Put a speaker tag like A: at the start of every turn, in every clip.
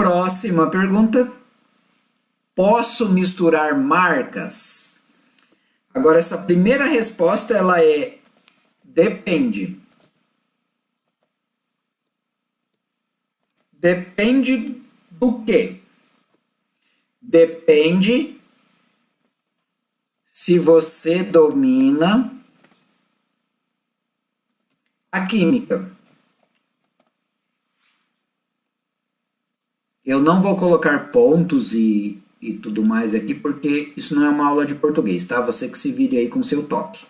A: Próxima pergunta. Posso misturar marcas? Agora, essa primeira resposta, ela é depende. Depende do quê? Depende se você domina a química. Eu não vou colocar pontos e tudo mais aqui, porque isso não é uma aula de português, tá? Você que se vire aí com seu toque.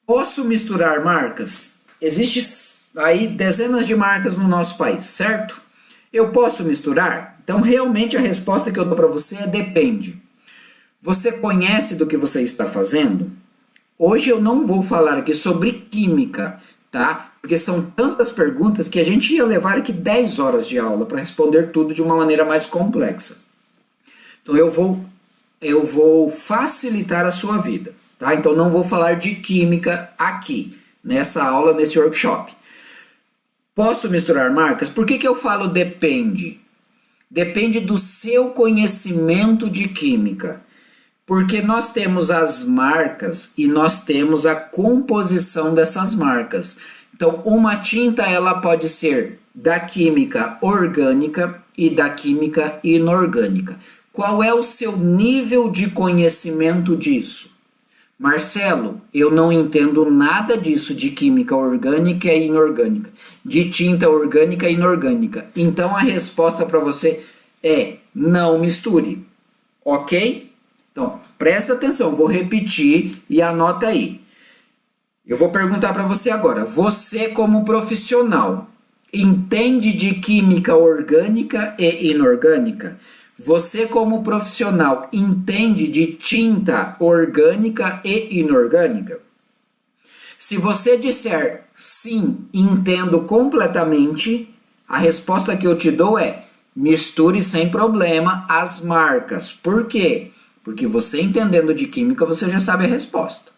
A: Posso misturar marcas? Existem aí dezenas de marcas no nosso país, certo? Eu posso misturar? Então, realmente, a resposta que eu dou para você é depende. Você conhece do que você está fazendo? Hoje eu não vou falar aqui sobre química, tá? Porque são tantas perguntas que a gente ia levar aqui 10 horas de aula para responder tudo de uma maneira mais complexa. Então eu vou facilitar a sua vida, tá? Então não vou falar de química aqui, nessa aula, nesse workshop. Posso misturar marcas? Por que eu falo depende? Depende do seu conhecimento de química. Porque nós temos as marcas e nós temos a composição dessas marcas. Então, uma tinta ela pode ser da química orgânica e da química inorgânica. Qual é o seu nível de conhecimento disso? Marcelo, eu não entendo nada disso de química orgânica e inorgânica, de tinta orgânica e inorgânica. Então, a resposta para você é não misture, ok? Então, presta atenção, vou repetir e anota aí. Eu vou perguntar para você agora. Você, como profissional, entende de química orgânica e inorgânica? Você, como profissional, entende de tinta orgânica e inorgânica? Se você disser sim, entendo completamente, a resposta que eu te dou é misture sem problema as marcas. Por quê? Porque você entendendo de química, você já sabe a resposta.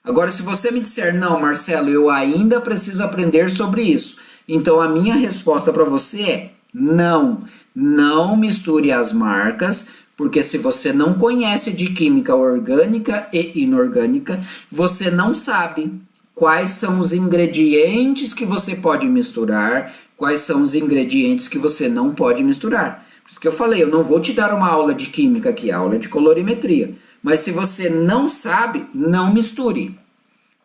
A: Agora, se você me disser, não, Marcelo, eu ainda preciso aprender sobre isso. Então, a minha resposta para você é não. Não misture as marcas, porque se você não conhece de química orgânica e inorgânica, você não sabe quais são os ingredientes que você pode misturar, quais são os ingredientes que você não pode misturar. Por isso que eu falei, eu não vou te dar uma aula de química aqui, aula de colorimetria. Mas se você não sabe, não misture.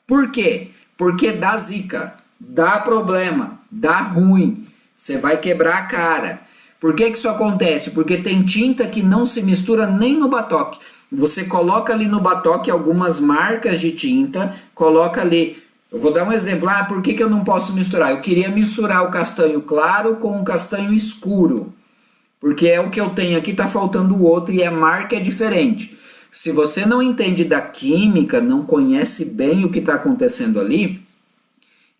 A: Por quê? Porque dá zica, dá problema, dá ruim. Você vai quebrar a cara. Por que isso acontece? Porque tem tinta que não se mistura nem no batoque. Você coloca ali no batoque algumas marcas de tinta, coloca ali. Eu vou dar um exemplo. Por que eu não posso misturar? Eu queria misturar o castanho claro com o castanho escuro. Porque é o que eu tenho aqui, está faltando o outro e a marca é diferente. Se você não entende da química, não conhece bem o que está acontecendo ali,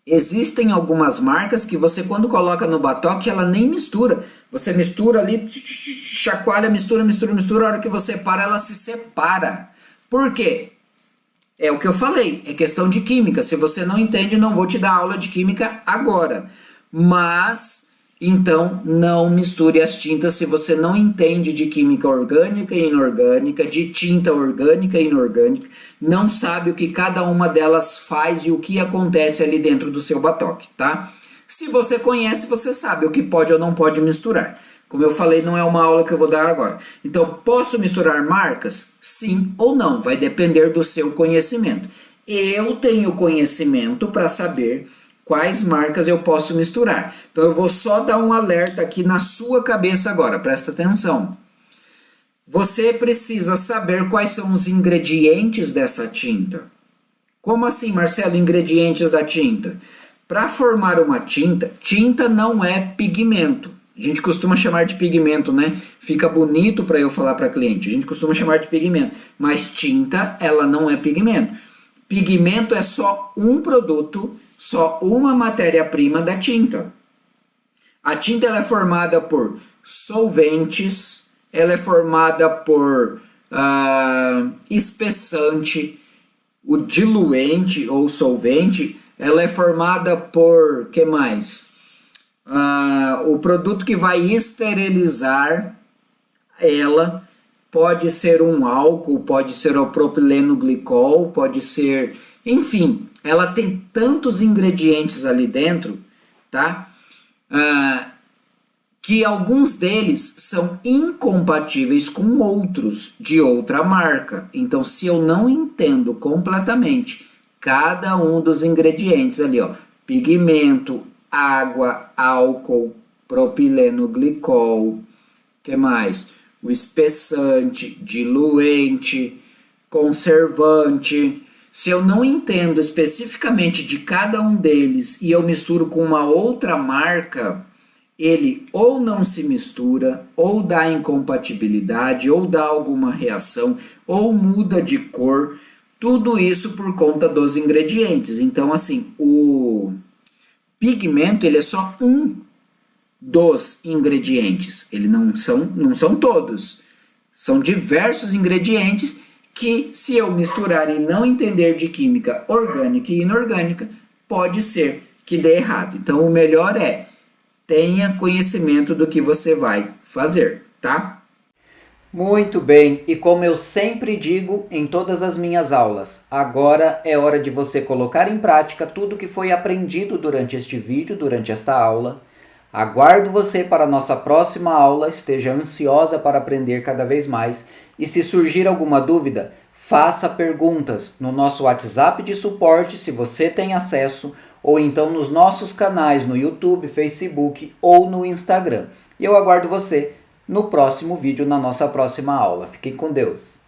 A: existem algumas marcas que você, quando coloca no batoque, ela nem mistura. Você mistura ali, chacoalha, mistura, a hora que você para, ela se separa. Por quê? É o que eu falei, é questão de química. Se você não entende, não vou te dar aula de química agora. Mas, então, não misture as tintas se você não entende de química orgânica e inorgânica, de tinta orgânica e inorgânica, não sabe o que cada uma delas faz e o que acontece ali dentro do seu batoque, tá? Se você conhece, você sabe o que pode ou não pode misturar. Como eu falei, não é uma aula que eu vou dar agora. Então, posso misturar marcas? Sim ou não, vai depender do seu conhecimento. Eu tenho conhecimento para saber quais marcas eu posso misturar. Então, eu vou só dar um alerta aqui na sua cabeça agora, presta atenção. Você precisa saber quais são os ingredientes dessa tinta. Como assim, Marcelo, ingredientes da tinta? Para formar uma tinta, tinta não é pigmento. A gente costuma chamar de pigmento, né? Fica bonito para eu falar para cliente. A gente costuma chamar de pigmento. Mas tinta, ela não é pigmento. Pigmento é só um produto, só uma matéria-prima da tinta. A tinta ela é formada por solventes, ela é formada por espessante, o diluente ou solvente, ela é formada por, que mais? O produto que vai esterilizar ela pode ser um álcool, pode ser o propileno glicol, pode ser... Enfim, ela tem tantos ingredientes ali dentro, tá? Que alguns deles são incompatíveis com outros de outra marca. Então, se eu não entendo completamente cada um dos ingredientes ali, ó, pigmento, água, álcool, propileno glicol, que mais? O espessante, diluente, conservante. Se eu não entendo especificamente de cada um deles e eu misturo com uma outra marca, ele ou não se mistura, ou dá incompatibilidade, ou dá alguma reação, ou muda de cor. Tudo isso por conta dos ingredientes. Então, assim, o pigmento ele é só um dos ingredientes. Ele não são todos. São diversos ingredientes que, se eu misturar e não entender de química orgânica e inorgânica, pode ser que dê errado. Então, o melhor é tenha conhecimento do que você vai fazer, tá?
B: Muito bem, e como eu sempre digo em todas as minhas aulas, agora é hora de você colocar em prática tudo que foi aprendido durante este vídeo, durante esta aula. Aguardo você para a nossa próxima aula, esteja ansiosa para aprender cada vez mais. E se surgir alguma dúvida, faça perguntas no nosso WhatsApp de suporte, se você tem acesso, ou então nos nossos canais no YouTube, Facebook ou no Instagram. E eu aguardo você no próximo vídeo, na nossa próxima aula. Fiquem com Deus!